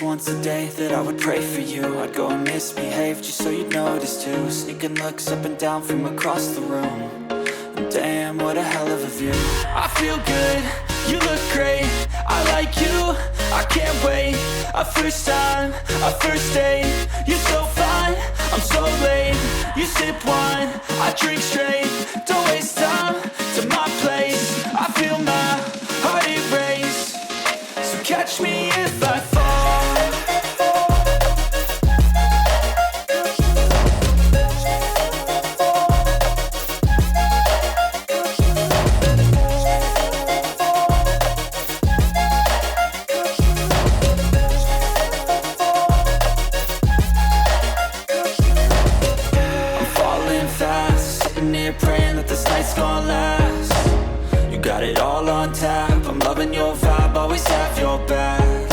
once a day that I would pray for you. I'd go and misbehave just so you'd notice too. Sneaking looks up and down from across the room. And damn, what a hell of a view. I feel good, you look great, I like you, I can't wait. A first time, a first date, you're so fine, I'm so late. You sip wine, I drink straight, don't waste time to my place. I feel my heart erase, so catch me if I fall. Praying that this night's gonna last. You got it all on tap, I'm loving your vibe, always have your back.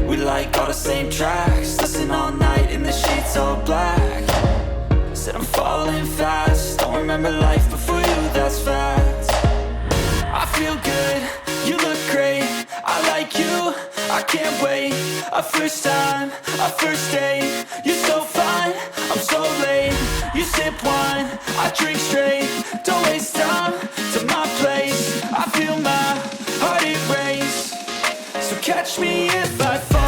We like all the same tracks, listen all night in the sheets all black. Said I'm falling fast, don't remember life before you, that's fact. I feel good, you look great, I like you, I can't wait. A first time, a first date, you're so fine, I'm so late. You sip wine, I drink straight, don't waste time to my place. I feel my heart erase, so catch me if I fall.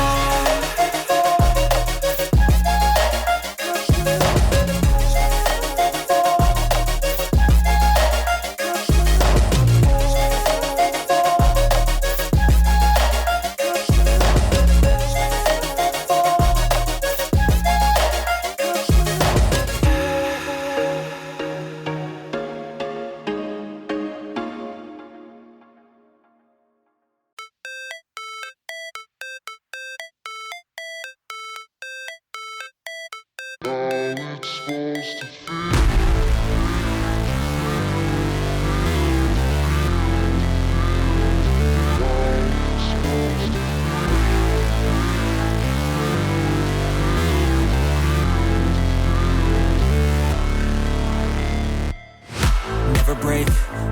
Never break,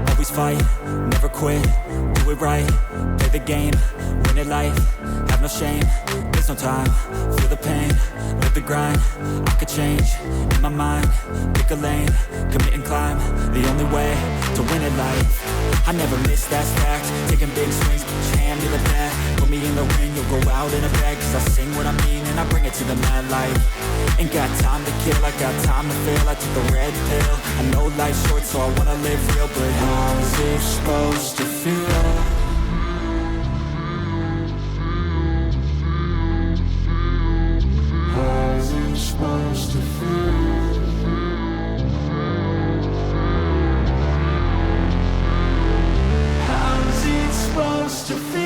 always fight, never quit, do it right, play the game, win it life, have no shame, there's no time, feel the pain, live the grind, I could change, in my mind, pick a lane, commit and climb, the only way to win at life. I never miss, that's fact, taking big swings, put your hand to the bat, put me in the ring, you'll go out in a bag, cause I sing what I mean and I bring it to the mad light. Ain't got time to kill, I got time to feel, I took the red pill, I know life's short so I wanna live real, but how's it supposed to feel? How's it supposed to feel? How's it supposed to feel?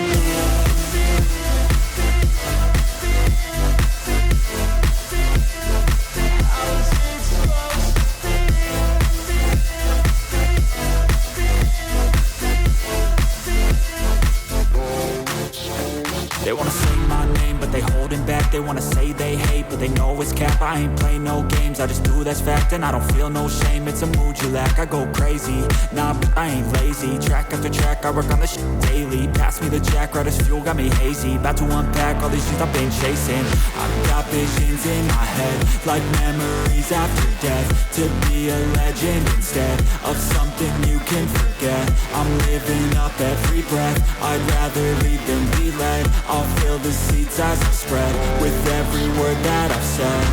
They wanna say my name, but they holding back. They wanna say they hate, but they know it's cap. I ain't play no games, I just do that's fact. And I don't feel no shame, it's a mood you lack. I go crazy, nah, but I ain't lazy. Track after track, I work on this shit daily. Pass me the jack, right as fuel, got me hazy. About to unpack all these shit I've been chasing. I've got visions in my head, like memories after death. To be a legend instead of something you can forget. I'm living up every breath, I'd rather lead than be led. I'll fill the seats as I spread with every word that I've said.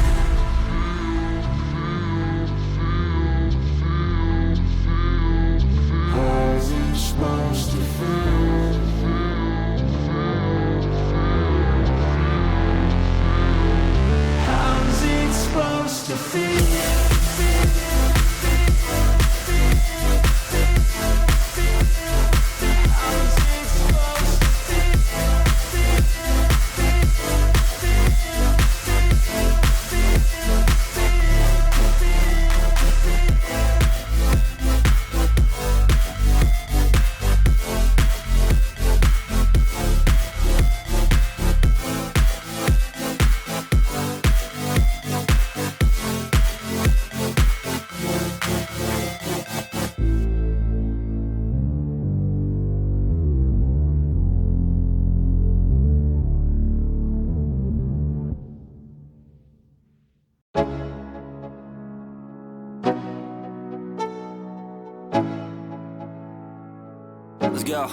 How's it supposed to feel? How's it supposed to feel? Let's go.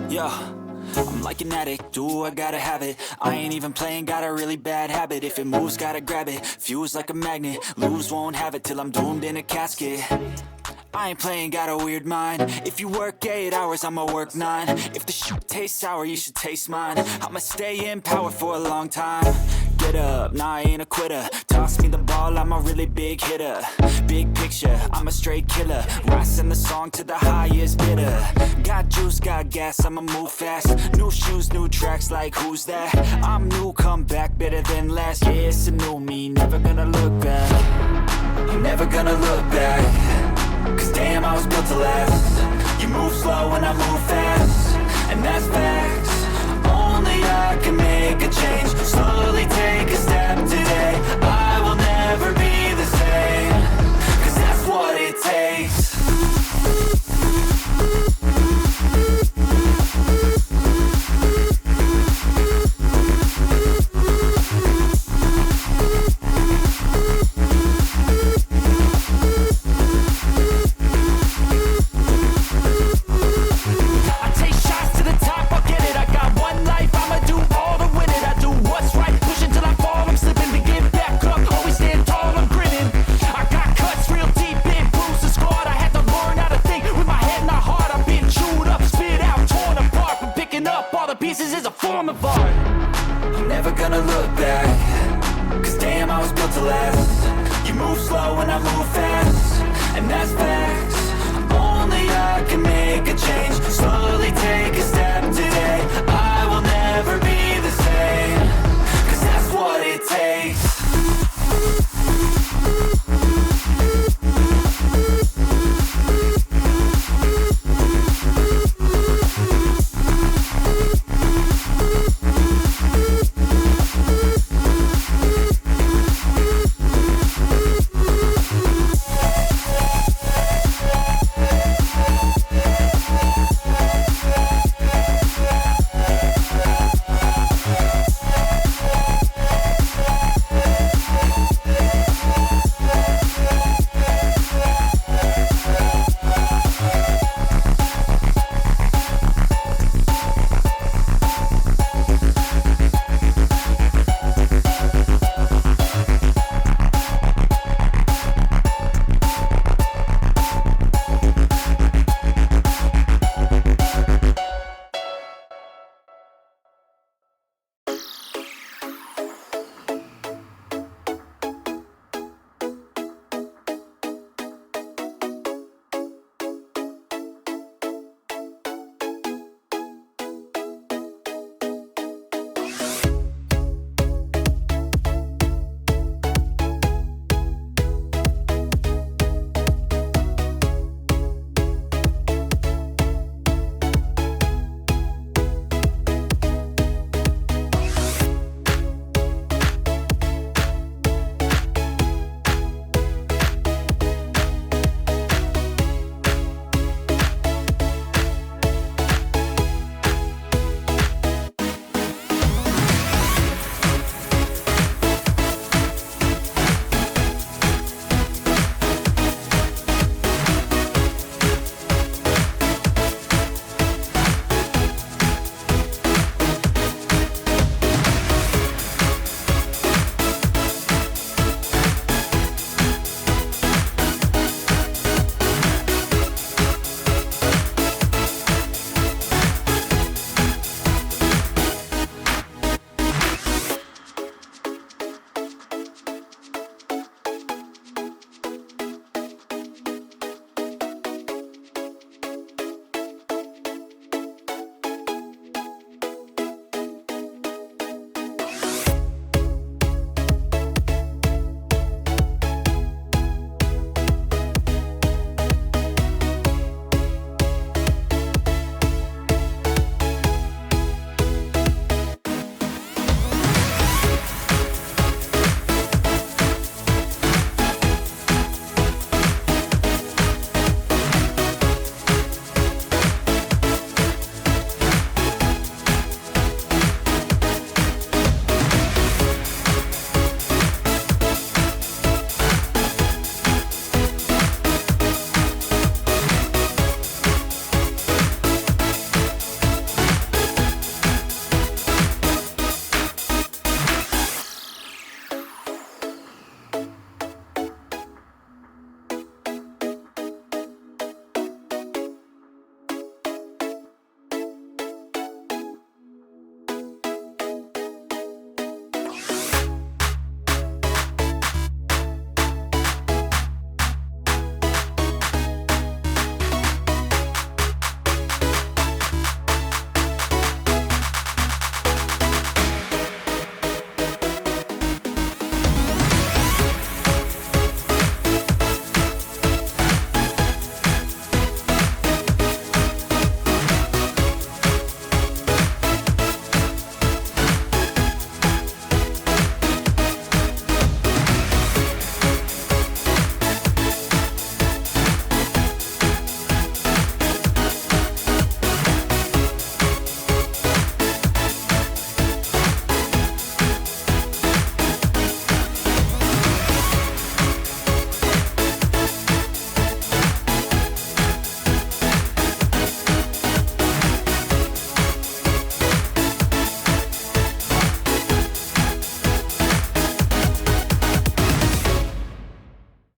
Yo, I'm like an addict, do I gotta have it. I ain't even playing, got a really bad habit. If it moves, gotta grab it, fuse like a magnet. Lose, won't have it till I'm doomed in a casket. I ain't playing, got a weird mind. If you work 8 hours, I'ma work 9. If the shit tastes sour, you should taste mine. I'ma stay in power for a long time. Get up, nah, I ain't a quitter. Toss me the ball, I'm a really big hitter. Big picture, I'm a straight killer. Rising the song to the highest bidder. Got juice, got gas, I'ma move fast. New shoes, new tracks, like who's that? I'm new, come back, better than last. Yeah, it's a new me, never gonna look back. I'm never gonna look back, 'cause damn, I was built to last. You move slow and I move fast, and that's facts. Only I can make a change. Slowly take a step today. I will never be the same, 'cause that's what it takes. I'm never gonna look back, 'cause damn, I was built to last. You move slow and I move fast, and that's facts. Only I can make